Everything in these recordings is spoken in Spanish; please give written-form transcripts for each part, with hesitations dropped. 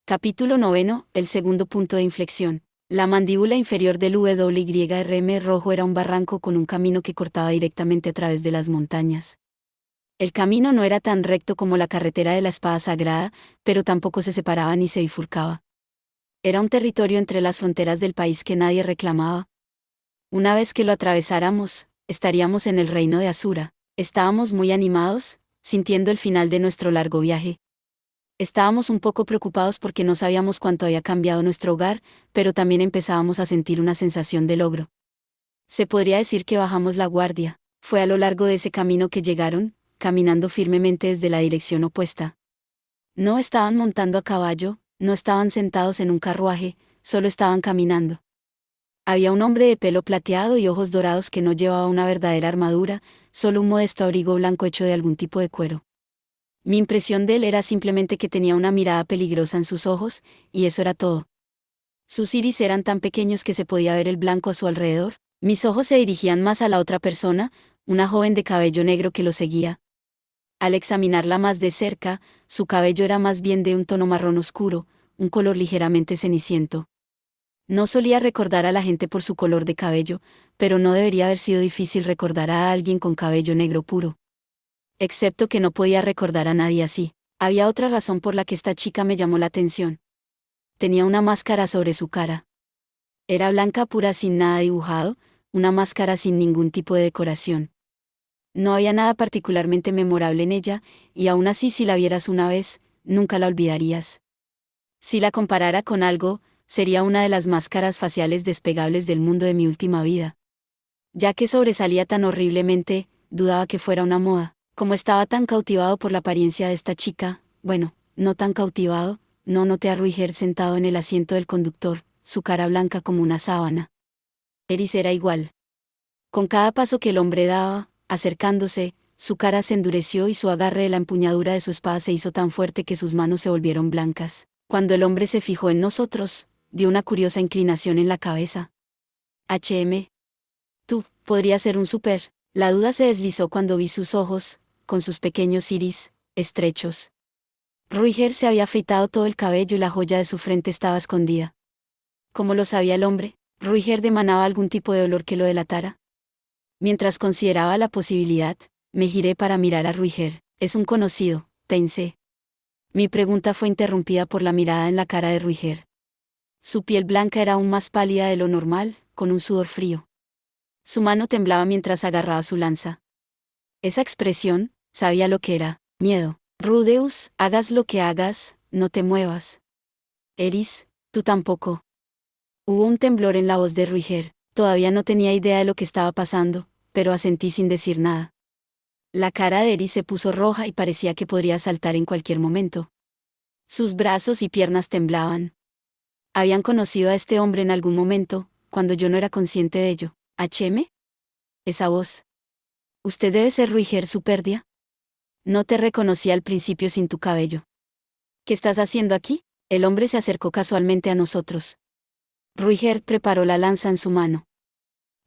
Capítulo 9. El segundo punto de inflexión. La mandíbula inferior del WYRM rojo era un barranco con un camino que cortaba directamente a través de las montañas. El camino no era tan recto como la carretera de la espada sagrada, pero tampoco se separaba ni se bifurcaba. Era un territorio entre las fronteras del país que nadie reclamaba. Una vez que lo atravesáramos, estaríamos en el reino de Asura. Estábamos muy animados, sintiendo el final de nuestro largo viaje. Estábamos un poco preocupados porque no sabíamos cuánto había cambiado nuestro hogar, pero también empezábamos a sentir una sensación de logro. Se podría decir que bajamos la guardia. Fue a lo largo de ese camino que llegaron, caminando firmemente desde la dirección opuesta. No estaban montando a caballo, no estaban sentados en un carruaje, solo estaban caminando. Había un hombre de pelo plateado y ojos dorados que no llevaba una verdadera armadura, solo un modesto abrigo blanco hecho de algún tipo de cuero. Mi impresión de él era simplemente que tenía una mirada peligrosa en sus ojos, y eso era todo. Sus iris eran tan pequeños que se podía ver el blanco a su alrededor. Mis ojos se dirigían más a la otra persona, una joven de cabello negro que lo seguía. Al examinarla más de cerca, su cabello era más bien de un tono marrón oscuro, un color ligeramente ceniciento. No solía recordar a la gente por su color de cabello, pero no debería haber sido difícil recordar a alguien con cabello negro puro. Excepto que no podía recordar a nadie así. Había otra razón por la que esta chica me llamó la atención. Tenía una máscara sobre su cara. Era blanca pura sin nada dibujado, una máscara sin ningún tipo de decoración. No había nada particularmente memorable en ella, y aún así si la vieras una vez, nunca la olvidarías. Si la comparara con algo, sería una de las máscaras faciales despegables del mundo de mi última vida. Ya que sobresalía tan horriblemente, dudaba que fuera una moda. Como estaba tan cautivado por la apariencia de esta chica, bueno, no tan cautivado, no noté a Ruiger sentado en el asiento del conductor, su cara blanca como una sábana. Eris era igual. Con cada paso que el hombre daba, acercándose, su cara se endureció y su agarre de la empuñadura de su espada se hizo tan fuerte que sus manos se volvieron blancas. Cuando el hombre se fijó en nosotros, dio una curiosa inclinación en la cabeza. Tú, podría ser un super. La duda se deslizó cuando vi sus ojos, con sus pequeños iris, estrechos. Ruiger se había afeitado todo el cabello y la joya de su frente estaba escondida. ¿Cómo lo sabía el hombre? ¿Ruiger emanaba algún tipo de olor que lo delatara? Mientras consideraba la posibilidad, me giré para mirar a Ruiger. Es un conocido, pensé. Mi pregunta fue interrumpida por la mirada en la cara de Ruiger. Su piel blanca era aún más pálida de lo normal, con un sudor frío. Su mano temblaba mientras agarraba su lanza. Esa expresión, sabía lo que era: miedo. Rudeus, hagas lo que hagas, no te muevas. Eris, tú tampoco. Hubo un temblor en la voz de Ruiger. Todavía no tenía idea de lo que estaba pasando, pero asentí sin decir nada. La cara de Eris se puso roja y parecía que podría saltar en cualquier momento. Sus brazos y piernas temblaban. Habían conocido a este hombre en algún momento, cuando yo no era consciente de ello. ¿HM? Esa voz. Usted debe ser Ruiger Superdia. No te reconocí al principio sin tu cabello. ¿Qué estás haciendo aquí? El hombre se acercó casualmente a nosotros. Ruiger preparó la lanza en su mano.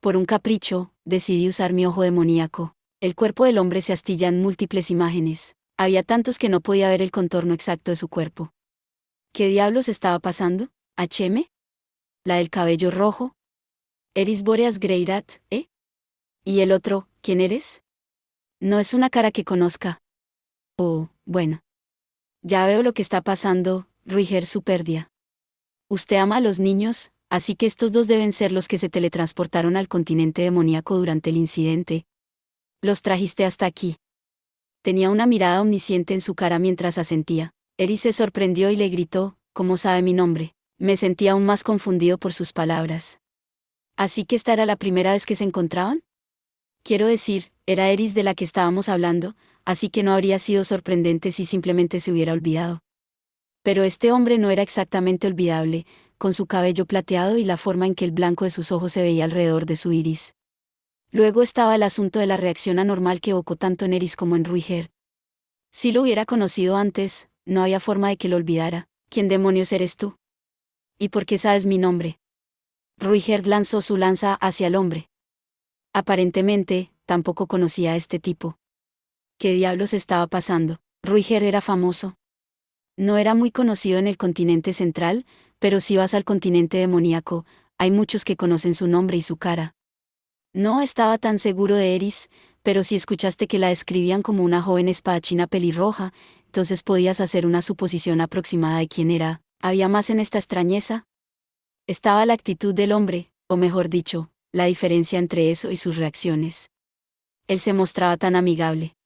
Por un capricho, decidí usar mi ojo demoníaco. El cuerpo del hombre se astilla en múltiples imágenes. Había tantos que no podía ver el contorno exacto de su cuerpo. ¿Qué diablos estaba pasando? ¿HM? La del cabello rojo. Eris Boreas Greirat, ¿eh? ¿Y el otro, quién eres? No es una cara que conozca. Oh, bueno. Ya veo lo que está pasando, Ruiger Superdia. Usted ama a los niños, así que estos dos deben ser los que se teletransportaron al continente demoníaco durante el incidente. Los trajiste hasta aquí. Tenía una mirada omnisciente en su cara mientras asentía. Eris se sorprendió y le gritó: ¿cómo sabe mi nombre? Me sentía aún más confundido por sus palabras. ¿Así que esta era la primera vez que se encontraban? Quiero decir, era Eris de la que estábamos hablando, así que no habría sido sorprendente si simplemente se hubiera olvidado. Pero este hombre no era exactamente olvidable, con su cabello plateado y la forma en que el blanco de sus ojos se veía alrededor de su iris. Luego estaba el asunto de la reacción anormal que evocó tanto en Eris como en Ruiger. Si lo hubiera conocido antes, no había forma de que lo olvidara. ¿Quién demonios eres tú? ¿Y por qué sabes mi nombre? Ruiger lanzó su lanza hacia el hombre. Aparentemente, tampoco conocía a este tipo. ¿Qué diablos estaba pasando? Ruiger era famoso. No era muy conocido en el continente central, pero si vas al continente demoníaco, hay muchos que conocen su nombre y su cara. No estaba tan seguro de Eris, pero si escuchaste que la describían como una joven espadachina pelirroja, entonces podías hacer una suposición aproximada de quién era. ¿Había más en esta extrañeza? Estaba la actitud del hombre, o mejor dicho, la diferencia entre eso y sus reacciones. Él se mostraba tan amigable.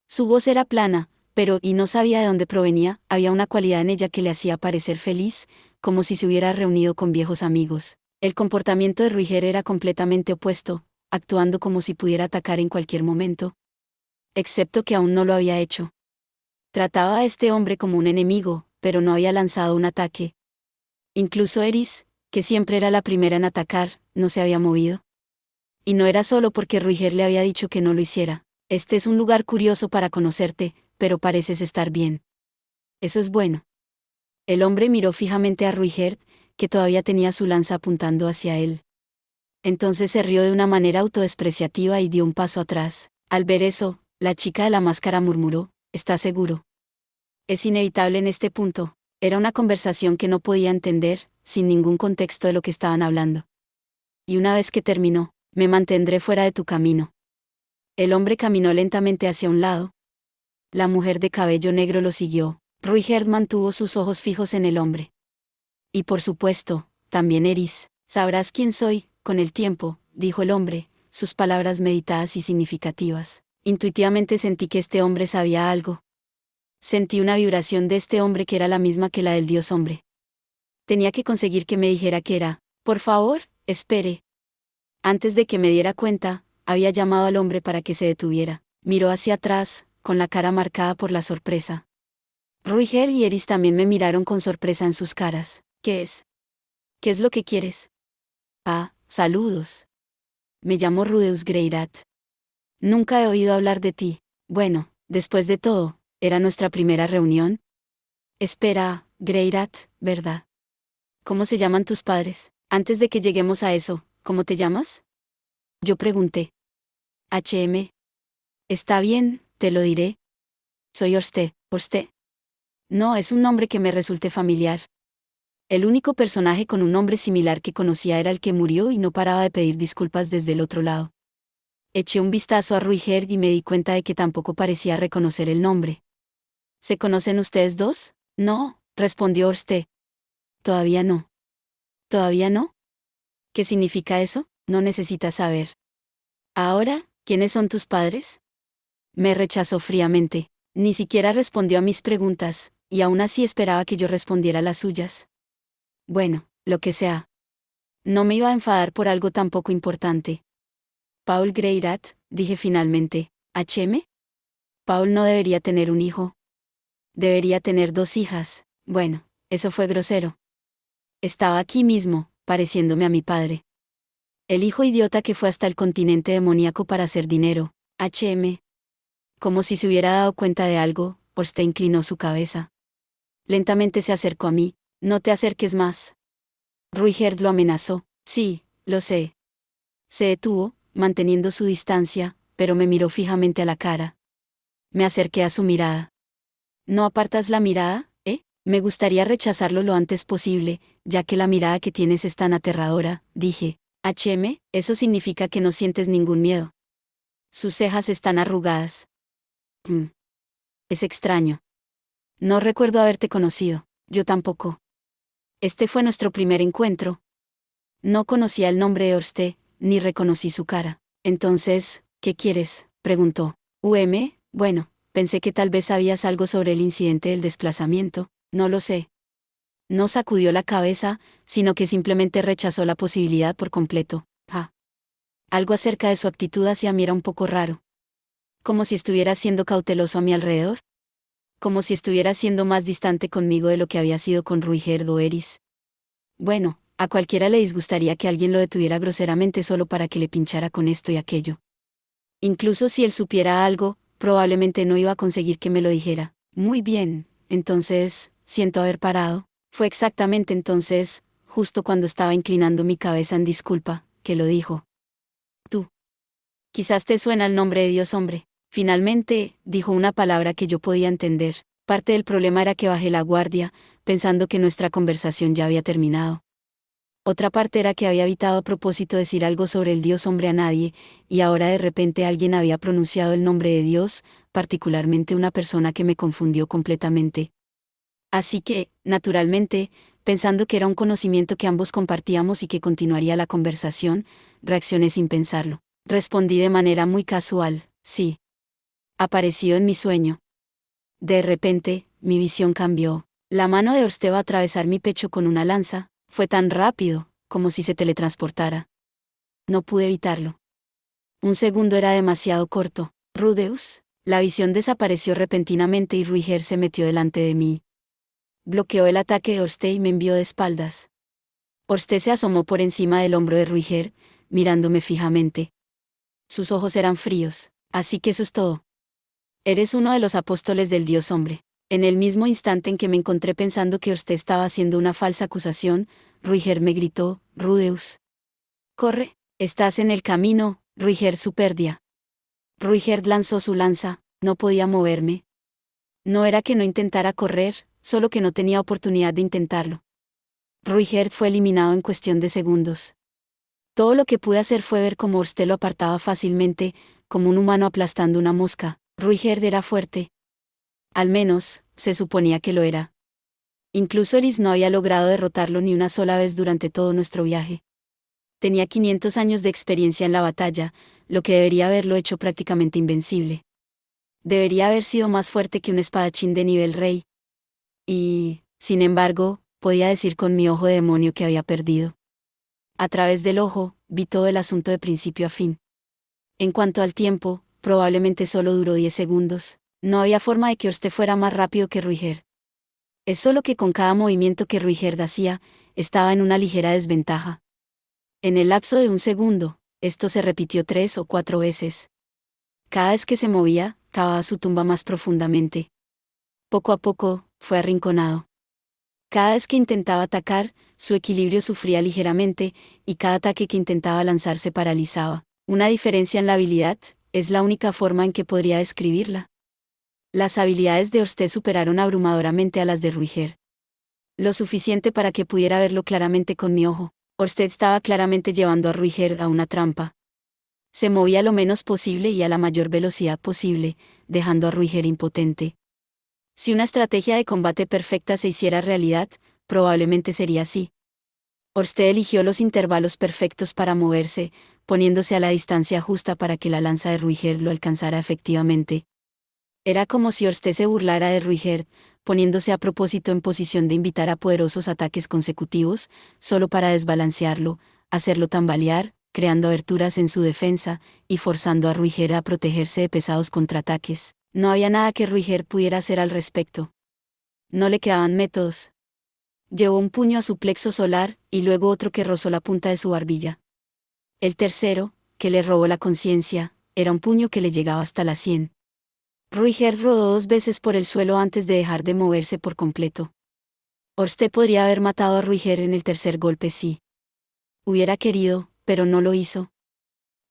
Su voz era plana, pero, y no sabía de dónde provenía, había una cualidad en ella que le hacía parecer feliz, como si se hubiera reunido con viejos amigos. El comportamiento de Ruiger era completamente opuesto, actuando como si pudiera atacar en cualquier momento. Excepto que aún no lo había hecho. Trataba a este hombre como un enemigo, pero no había lanzado un ataque. Incluso Eris, que siempre era la primera en atacar, no se había movido. Y no era solo porque Ruiger le había dicho que no lo hiciera. Este es un lugar curioso para conocerte, pero pareces estar bien. Eso es bueno. El hombre miró fijamente a Ruiger, que todavía tenía su lanza apuntando hacia él. Entonces se rió de una manera autodespreciativa y dio un paso atrás. Al ver eso, la chica de la máscara murmuró, ¿estás seguro? Es inevitable en este punto. Era una conversación que no podía entender, sin ningún contexto de lo que estaban hablando. Y una vez que terminó, me mantendré fuera de tu camino. El hombre caminó lentamente hacia un lado. La mujer de cabello negro lo siguió. Ruiger mantuvo sus ojos fijos en el hombre. Y por supuesto, también Eris, sabrás quién soy, con el tiempo, dijo el hombre, sus palabras meditadas y significativas. Intuitivamente sentí que este hombre sabía algo. Sentí una vibración de este hombre que era la misma que la del dios hombre. Tenía que conseguir que me dijera que era. Por favor, espere. Antes de que me diera cuenta, había llamado al hombre para que se detuviera. Miró hacia atrás, con la cara marcada por la sorpresa. Ruiger y Eris también me miraron con sorpresa en sus caras. ¿Qué es? ¿Qué es lo que quieres? Ah, saludos. Me llamo Rudeus Greirat. Nunca he oído hablar de ti. Bueno, después de todo, ¿era nuestra primera reunión? Espera, Greirat, ¿verdad? ¿Cómo se llaman tus padres? Antes de que lleguemos a eso, ¿cómo te llamas? Yo pregunté. HM. Está bien, te lo diré. Soy Orste. Orste. No es un nombre que me resulte familiar. El único personaje con un nombre similar que conocía era el que murió y no paraba de pedir disculpas desde el otro lado. Eché un vistazo a Ruiger y me di cuenta de que tampoco parecía reconocer el nombre. ¿Se conocen ustedes dos? No, respondió Orste. Todavía no. ¿Todavía no? ¿Qué significa eso? No necesitas saber. Ahora, ¿quiénes son tus padres? Me rechazó fríamente. Ni siquiera respondió a mis preguntas, y aún así esperaba que yo respondiera las suyas. Bueno, lo que sea. No me iba a enfadar por algo tan poco importante. Paul Greirat, dije finalmente. ¿HM? Paul no debería tener un hijo. Debería tener dos hijas. Bueno, eso fue grosero. Estaba aquí mismo, pareciéndome a mi padre. El hijo idiota que fue hasta el continente demoníaco para hacer dinero. HM. Como si se hubiera dado cuenta de algo, Orste inclinó su cabeza. Lentamente se acercó a mí. No te acerques más. Ruiger lo amenazó. Sí, lo sé. Se detuvo, manteniendo su distancia, pero me miró fijamente a la cara. Me acerqué a su mirada. ¿No apartas la mirada, eh? Me gustaría rechazarlo lo antes posible, ya que la mirada que tienes es tan aterradora, dije. HM, eso significa que no sientes ningún miedo. Sus cejas están arrugadas. Es extraño. No recuerdo haberte conocido, yo tampoco. Este fue nuestro primer encuentro. No conocía el nombre de Orste, ni reconocí su cara. Entonces, ¿qué quieres? Preguntó. Bueno, pensé que tal vez sabías algo sobre el incidente del desplazamiento, no lo sé. No sacudió la cabeza, sino que simplemente rechazó la posibilidad por completo. Algo acerca de su actitud hacia mí era un poco raro. Como si estuviera siendo cauteloso a mi alrededor. Como si estuviera siendo más distante conmigo de lo que había sido con Ruiger o Eris. Bueno, a cualquiera le disgustaría que alguien lo detuviera groseramente solo para que le pinchara con esto y aquello. Incluso si él supiera algo, probablemente no iba a conseguir que me lo dijera. Muy bien, entonces, siento haber parado. Fue exactamente entonces, justo cuando estaba inclinando mi cabeza en disculpa, que lo dijo. Tú. Quizás te suena el nombre de Dios hombre. Finalmente, dijo una palabra que yo podía entender. Parte del problema era que bajé la guardia, pensando que nuestra conversación ya había terminado. Otra parte era que había evitado a propósito decir algo sobre el Dios hombre a nadie, y ahora de repente alguien había pronunciado el nombre de Dios, particularmente una persona que me confundió completamente. Así que, naturalmente, pensando que era un conocimiento que ambos compartíamos y que continuaría la conversación, reaccioné sin pensarlo. Respondí de manera muy casual, sí. Apareció en mi sueño. De repente, mi visión cambió. La mano de Orste va a atravesar mi pecho con una lanza, fue tan rápido, como si se teletransportara. No pude evitarlo. Un segundo era demasiado corto. Rudeus, la visión desapareció repentinamente y Ruiger se metió delante de mí. Bloqueó el ataque de Orste y me envió de espaldas. Orste se asomó por encima del hombro de Ruiger, mirándome fijamente. Sus ojos eran fríos. Así que eso es todo. Eres uno de los apóstoles del Dios hombre. En el mismo instante en que me encontré pensando que Orste estaba haciendo una falsa acusación, Ruiger me gritó, Rudeus. Corre, estás en el camino, Ruiger Superdia. Ruiger lanzó su lanza, no podía moverme. No era que no intentara correr, solo que no tenía oportunidad de intentarlo. Ruiger fue eliminado en cuestión de segundos. Todo lo que pude hacer fue ver cómo Orste lo apartaba fácilmente, como un humano aplastando una mosca. Ruiger era fuerte. Al menos, se suponía que lo era. Incluso Eris no había logrado derrotarlo ni una sola vez durante todo nuestro viaje. Tenía 500 años de experiencia en la batalla, lo que debería haberlo hecho prácticamente invencible. Debería haber sido más fuerte que un espadachín de nivel rey. Y, sin embargo, podía decir con mi ojo de demonio que había perdido. A través del ojo, vi todo el asunto de principio a fin. En cuanto al tiempo, probablemente solo duró 10 segundos. No había forma de que Orste fuera más rápido que Ruiger. Es solo que con cada movimiento que Ruiger hacía, estaba en una ligera desventaja. En el lapso de un segundo, esto se repitió 3 o 4 veces. Cada vez que se movía, cavaba su tumba más profundamente. Poco a poco, fue arrinconado. Cada vez que intentaba atacar, su equilibrio sufría ligeramente, y cada ataque que intentaba lanzar se paralizaba. Una diferencia en la habilidad, es la única forma en que podría describirla. Las habilidades de Orste superaron abrumadoramente a las de Ruiger. Lo suficiente para que pudiera verlo claramente con mi ojo. Orste estaba claramente llevando a Ruiger a una trampa. Se movía lo menos posible y a la mayor velocidad posible, dejando a Ruiger impotente. Si una estrategia de combate perfecta se hiciera realidad, probablemente sería así. Orste eligió los intervalos perfectos para moverse, poniéndose a la distancia justa para que la lanza de Ruiger lo alcanzara efectivamente. Era como si Orste se burlara de Ruiger, poniéndose a propósito en posición de invitar a poderosos ataques consecutivos, solo para desbalancearlo, hacerlo tambalear, creando aberturas en su defensa, y forzando a Ruiger a protegerse de pesados contraataques. No había nada que Ruiger pudiera hacer al respecto. No le quedaban métodos. Llevó un puño a su plexo solar, y luego otro que rozó la punta de su barbilla. El tercero, que le robó la conciencia, era un puño que le llegaba hasta la sien. Ruiger rodó 2 veces por el suelo antes de dejar de moverse por completo. Orste podría haber matado a Ruiger en el tercer golpe si hubiera querido, pero no lo hizo.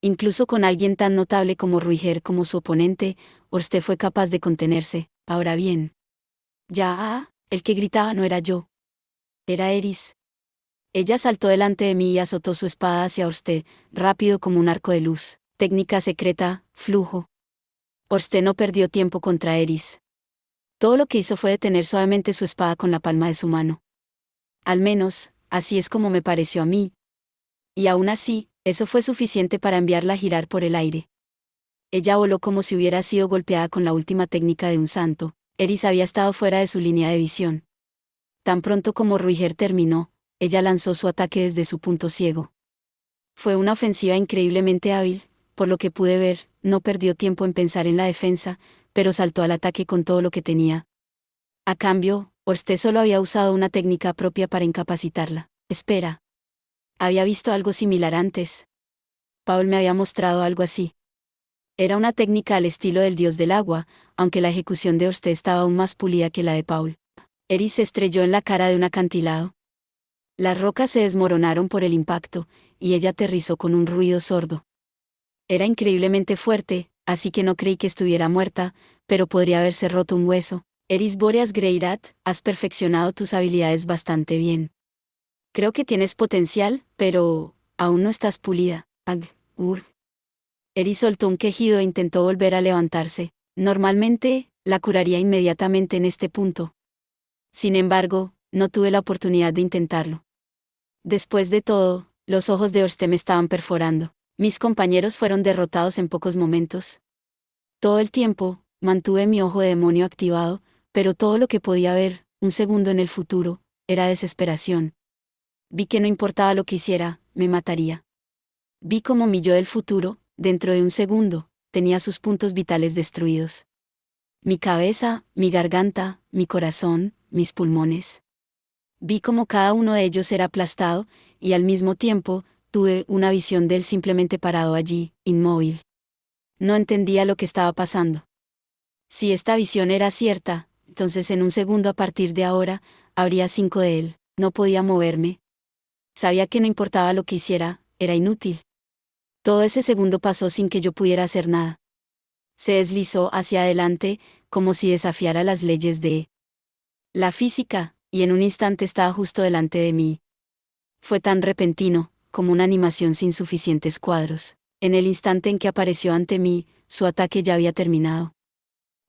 Incluso con alguien tan notable como Ruiger como su oponente, Orste fue capaz de contenerse. Ahora bien, el que gritaba no era yo. Era Eris. Ella saltó delante de mí y azotó su espada hacia Orste, rápido como un arco de luz. Técnica secreta, flujo. Orste no perdió tiempo contra Eris. Todo lo que hizo fue detener suavemente su espada con la palma de su mano. Al menos, así es como me pareció a mí. Y aún así, eso fue suficiente para enviarla a girar por el aire. Ella voló como si hubiera sido golpeada con la última técnica de un santo. Eris había estado fuera de su línea de visión. Tan pronto como Ruiger terminó, ella lanzó su ataque desde su punto ciego. Fue una ofensiva increíblemente hábil, por lo que pude ver, no perdió tiempo en pensar en la defensa, pero saltó al ataque con todo lo que tenía. A cambio, Orste solo había usado una técnica propia para incapacitarla. Espera. Había visto algo similar antes. Paul me había mostrado algo así. Era una técnica al estilo del dios del agua, aunque la ejecución de Orste estaba aún más pulida que la de Paul. Eris se estrelló en la cara de un acantilado. Las rocas se desmoronaron por el impacto, y ella aterrizó con un ruido sordo. Era increíblemente fuerte, así que no creí que estuviera muerta, pero podría haberse roto un hueso. Eris Boreas Greirat, has perfeccionado tus habilidades bastante bien. Creo que tienes potencial, pero aún no estás pulida. Ur. Eris soltó un quejido e intentó volver a levantarse. Normalmente, la curaría inmediatamente en este punto. Sin embargo, no tuve la oportunidad de intentarlo. Después de todo, los ojos de Orste me estaban perforando. Mis compañeros fueron derrotados en pocos momentos. Todo el tiempo, mantuve mi ojo de demonio activado, pero todo lo que podía ver, un segundo en el futuro, era desesperación. Vi que no importaba lo que hiciera, me mataría. Vi como mi yo del futuro, dentro de un segundo, tenía sus puntos vitales destruidos. Mi cabeza, mi garganta, mi corazón, mis pulmones. Vi como cada uno de ellos era aplastado, y al mismo tiempo, tuve una visión de él simplemente parado allí, inmóvil. No entendía lo que estaba pasando. Si esta visión era cierta, entonces en un segundo a partir de ahora, habría 5 de él. No podía moverme. Sabía que no importaba lo que hiciera, era inútil. Todo ese segundo pasó sin que yo pudiera hacer nada. Se deslizó hacia adelante, como si desafiara las leyes de la física, y en un instante estaba justo delante de mí. Fue tan repentino, como una animación sin suficientes cuadros. En el instante en que apareció ante mí, su ataque ya había terminado.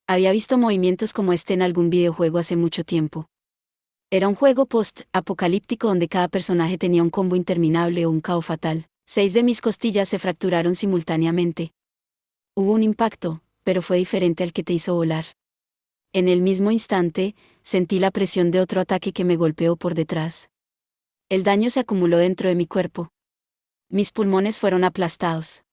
Había visto movimientos como este en algún videojuego hace mucho tiempo. Era un juego post-apocalíptico donde cada personaje tenía un combo interminable o un KO fatal. 6 de mis costillas se fracturaron simultáneamente. Hubo un impacto, pero fue diferente al que te hizo volar. En el mismo instante, sentí la presión de otro ataque que me golpeó por detrás. El daño se acumuló dentro de mi cuerpo. Mis pulmones fueron aplastados.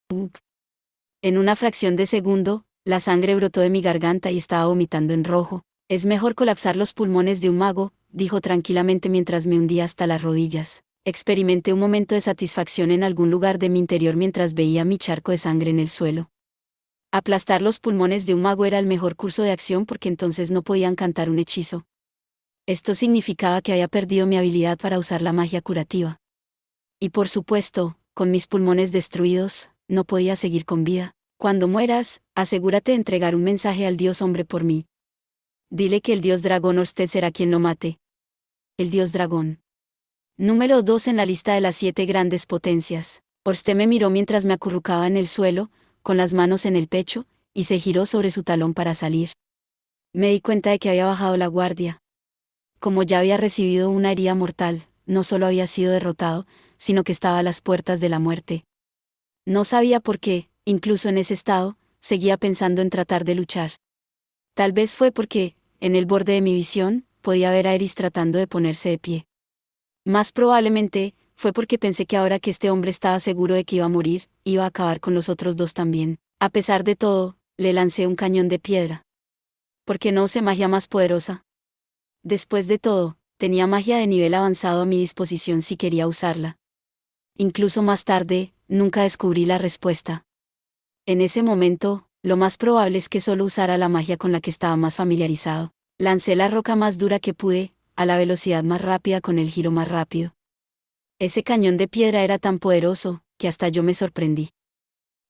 En una fracción de segundo, la sangre brotó de mi garganta y estaba vomitando en rojo. Es mejor colapsar los pulmones de un mago, dijo tranquilamente mientras me hundía hasta las rodillas. Experimenté un momento de satisfacción en algún lugar de mi interior mientras veía mi charco de sangre en el suelo. Aplastar los pulmones de un mago era el mejor curso de acción porque entonces no podían cantar un hechizo. Esto significaba que había perdido mi habilidad para usar la magia curativa. Y por supuesto, con mis pulmones destruidos, no podía seguir con vida. Cuando mueras, asegúrate de entregar un mensaje al dios hombre por mí. Dile que el dios dragón Orsted será quien lo mate. El dios dragón. Número 2 en la lista de las 7 grandes potencias. Orsted me miró mientras me acurrucaba en el suelo, con las manos en el pecho, y se giró sobre su talón para salir. Me di cuenta de que había bajado la guardia. Como ya había recibido una herida mortal, no solo había sido derrotado, sino que estaba a las puertas de la muerte. No sabía por qué, incluso en ese estado, seguía pensando en tratar de luchar. Tal vez fue porque, en el borde de mi visión, podía ver a Eris tratando de ponerse de pie. Más probablemente, fue porque pensé que ahora que este hombre estaba seguro de que iba a morir, iba a acabar con los otros 2 también. A pesar de todo, le lancé un cañón de piedra. ¿Por qué no usé magia más poderosa? Después de todo, tenía magia de nivel avanzado a mi disposición si quería usarla. Incluso más tarde, nunca descubrí la respuesta. En ese momento, lo más probable es que solo usara la magia con la que estaba más familiarizado. Lancé la roca más dura que pude, a la velocidad más rápida con el giro más rápido. Ese cañón de piedra era tan poderoso, que hasta yo me sorprendí.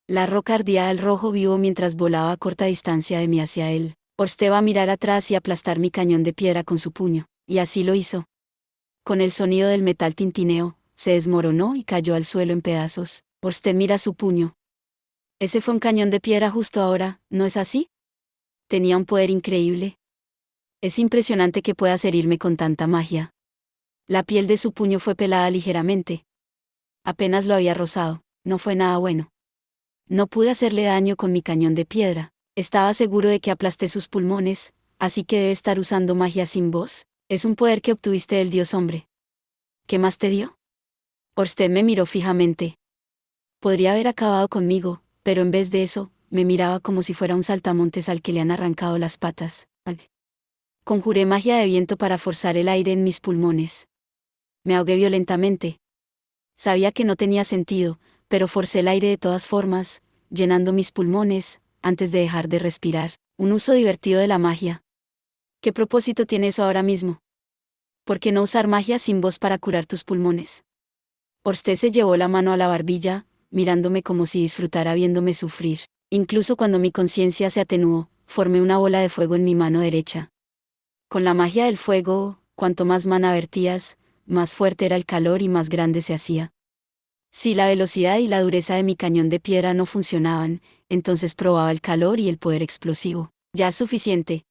La roca ardía al rojo vivo mientras volaba a corta distancia de mí hacia él. Orsted va a mirar atrás y aplastar mi cañón de piedra con su puño, y así lo hizo. Con el sonido del metal tintineo, se desmoronó y cayó al suelo en pedazos. Orsted mira su puño. Ese fue un cañón de piedra justo ahora, ¿no es así? Tenía un poder increíble. Es impresionante que puedas herirme con tanta magia. La piel de su puño fue pelada ligeramente. Apenas lo había rozado, no fue nada bueno. No pude hacerle daño con mi cañón de piedra. Estaba seguro de que aplasté sus pulmones, así que debe estar usando magia sin voz. Es un poder que obtuviste del dios hombre. ¿Qué más te dio? Orsted me miró fijamente. Podría haber acabado conmigo, pero en vez de eso, me miraba como si fuera un saltamontes al que le han arrancado las patas. Conjuré magia de viento para forzar el aire en mis pulmones. Me ahogué violentamente. Sabía que no tenía sentido, pero forcé el aire de todas formas, llenando mis pulmones, antes de dejar de respirar. Un uso divertido de la magia. ¿Qué propósito tiene eso ahora mismo? ¿Por qué no usar magia sin voz para curar tus pulmones? Orsted se llevó la mano a la barbilla, mirándome como si disfrutara viéndome sufrir. Incluso cuando mi conciencia se atenuó, formé una bola de fuego en mi mano derecha. Con la magia del fuego, cuanto más maná vertías, más fuerte era el calor y más grande se hacía. Si la velocidad y la dureza de mi cañón de piedra no funcionaban, entonces probaba el calor y el poder explosivo. Ya es suficiente.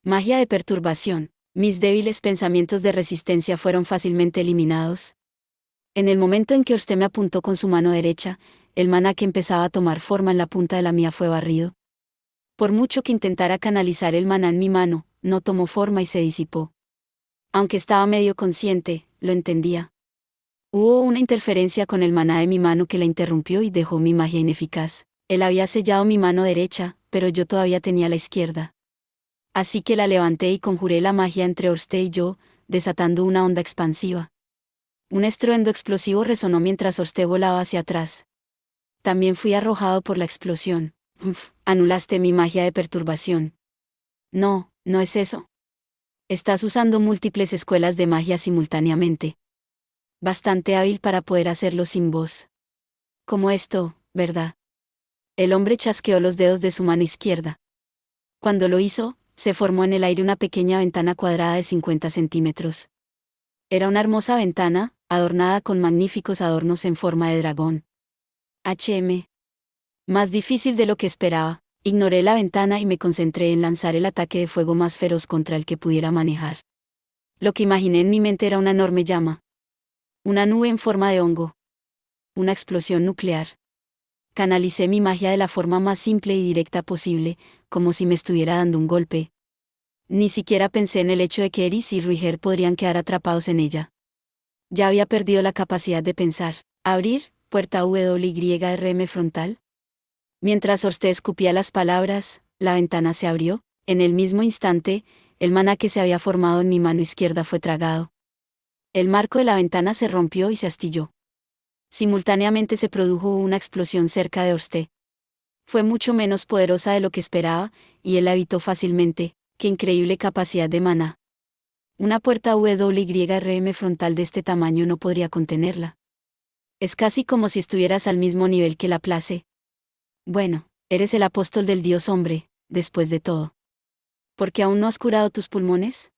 Magia de perturbación. Mis débiles pensamientos de resistencia fueron fácilmente eliminados. En el momento en que Orste me apuntó con su mano derecha, el maná que empezaba a tomar forma en la punta de la mía fue barrido. Por mucho que intentara canalizar el maná en mi mano, no tomó forma y se disipó. Aunque estaba medio consciente, lo entendía. Hubo una interferencia con el maná de mi mano que la interrumpió y dejó mi magia ineficaz. Él había sellado mi mano derecha, pero yo todavía tenía la izquierda. Así que la levanté y conjuré la magia entre Orste y yo, desatando una onda expansiva. Un estruendo explosivo resonó mientras Orste volaba hacia atrás. También fui arrojado por la explosión. Anulaste mi magia de perturbación. No, no es eso. Estás usando múltiples escuelas de magia simultáneamente. Bastante hábil para poder hacerlo sin voz. Como esto, ¿verdad? El hombre chasqueó los dedos de su mano izquierda. Cuando lo hizo, se formó en el aire una pequeña ventana cuadrada de 50 centímetros. Era una hermosa ventana, adornada con magníficos adornos en forma de dragón. Más difícil de lo que esperaba. Ignoré la ventana y me concentré en lanzar el ataque de fuego más feroz contra el que pudiera manejar. Lo que imaginé en mi mente era una enorme llama. Una nube en forma de hongo. Una explosión nuclear. Canalicé mi magia de la forma más simple y directa posible, como si me estuviera dando un golpe. Ni siquiera pensé en el hecho de que Eris y Ruiger podrían quedar atrapados en ella. Ya había perdido la capacidad de pensar. Abrir, puerta WYRM frontal. Mientras Orste escupía las palabras, la ventana se abrió. En el mismo instante, el maná que se había formado en mi mano izquierda fue tragado. El marco de la ventana se rompió y se astilló. Simultáneamente se produjo una explosión cerca de Orste. Fue mucho menos poderosa de lo que esperaba, y él la evitó fácilmente. ¡Qué increíble capacidad de maná! Una puerta WYRM frontal de este tamaño no podría contenerla. Es casi como si estuvieras al mismo nivel que la place. Bueno, eres el apóstol del Dios hombre, después de todo. ¿Por qué aún no has curado tus pulmones?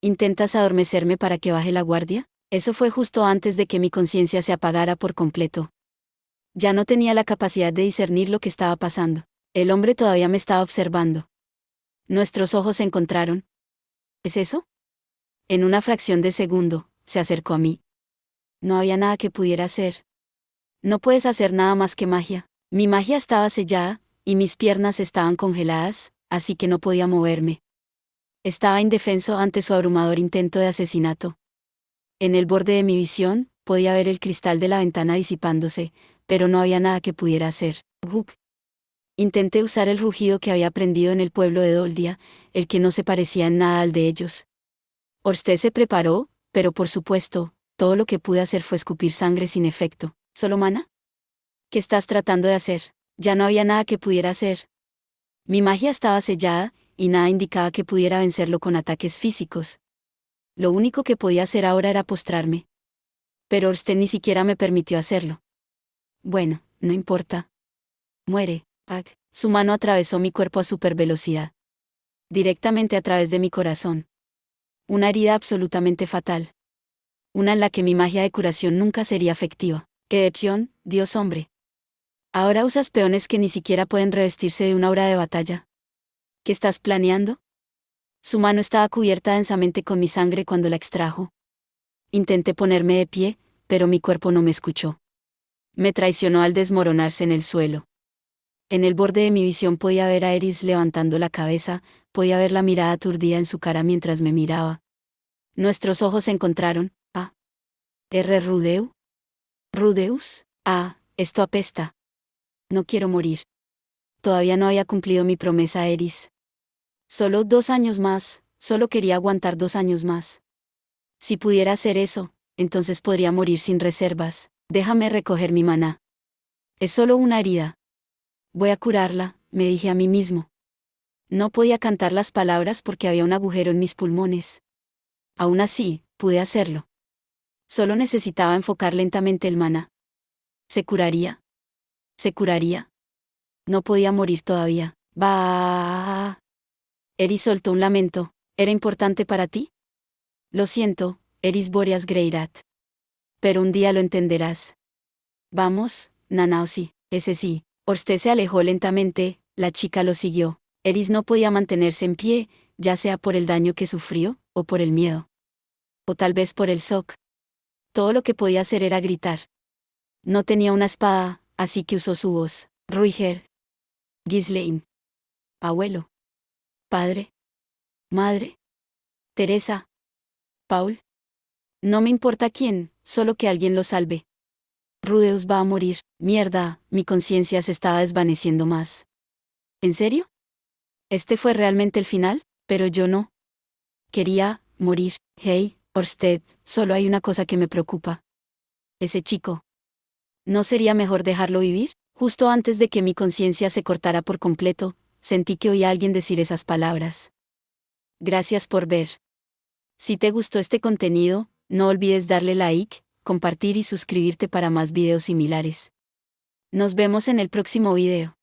¿Intentas adormecerme para que baje la guardia? Eso fue justo antes de que mi conciencia se apagara por completo. Ya no tenía la capacidad de discernir lo que estaba pasando. El hombre todavía me estaba observando. Nuestros ojos se encontraron. ¿Es eso? En una fracción de segundo, se acercó a mí. No había nada que pudiera hacer. No puedes hacer nada más que magia. Mi magia estaba sellada, y mis piernas estaban congeladas, así que no podía moverme. Estaba indefenso ante su abrumador intento de asesinato. En el borde de mi visión, podía ver el cristal de la ventana disipándose, pero no había nada que pudiera hacer. Intenté usar el rugido que había aprendido en el pueblo de Doldia, el que no se parecía en nada al de ellos. Orste se preparó, pero por supuesto, todo lo que pude hacer fue escupir sangre sin efecto. ¿Solo maná? ¿Qué estás tratando de hacer? Ya no había nada que pudiera hacer. Mi magia estaba sellada, y nada indicaba que pudiera vencerlo con ataques físicos. Lo único que podía hacer ahora era postrarme. Pero Orste ni siquiera me permitió hacerlo. Bueno, no importa. Muere. Su mano atravesó mi cuerpo a supervelocidad. Directamente a través de mi corazón. Una herida absolutamente fatal. Una en la que mi magia de curación nunca sería efectiva. Edepción, Dios hombre. Ahora usas peones que ni siquiera pueden revestirse de una aura de batalla. ¿Qué estás planeando? Su mano estaba cubierta densamente con mi sangre cuando la extrajo. Intenté ponerme de pie, pero mi cuerpo no me escuchó. Me traicionó al desmoronarse en el suelo. En el borde de mi visión podía ver a Eris levantando la cabeza, podía ver la mirada aturdida en su cara mientras me miraba. Nuestros ojos se encontraron. ¿R. Rudeu? ¿Rudeus? Esto apesta. No quiero morir. Todavía no había cumplido mi promesa a Eris. Solo 2 años más, solo quería aguantar 2 años más. Si pudiera hacer eso, entonces podría morir sin reservas. Déjame recoger mi maná. Es solo una herida. Voy a curarla, me dije a mí mismo. No podía cantar las palabras porque había un agujero en mis pulmones. Aún así, pude hacerlo. Solo necesitaba enfocar lentamente el maná. ¿Se curaría? ¿Se curaría? No podía morir todavía. Eris soltó un lamento. ¿Era importante para ti? Lo siento, Eris Boreas Greirat. Pero un día lo entenderás. Vamos, Nanaosi, ese sí. Orsted se alejó lentamente, la chica lo siguió. Eris no podía mantenerse en pie, ya sea por el daño que sufrió, o por el miedo. O tal vez por el shock. Todo lo que podía hacer era gritar. No tenía una espada, así que usó su voz. Ruiger. Ghislaine. Abuelo. Padre. Madre. Teresa. Paul. No me importa quién, solo que alguien lo salve. Rudeus va a morir. Mierda, mi conciencia se estaba desvaneciendo más. ¿En serio? ¿Este fue realmente el final? Pero yo no. Quería morir. Hey, Orsted, solo hay una cosa que me preocupa. Ese chico. ¿No sería mejor dejarlo vivir? Justo antes de que mi conciencia se cortara por completo, sentí que oí a alguien decir esas palabras. Gracias por ver. Si te gustó este contenido, no olvides darle like, compartir y suscribirte para más videos similares. Nos vemos en el próximo video.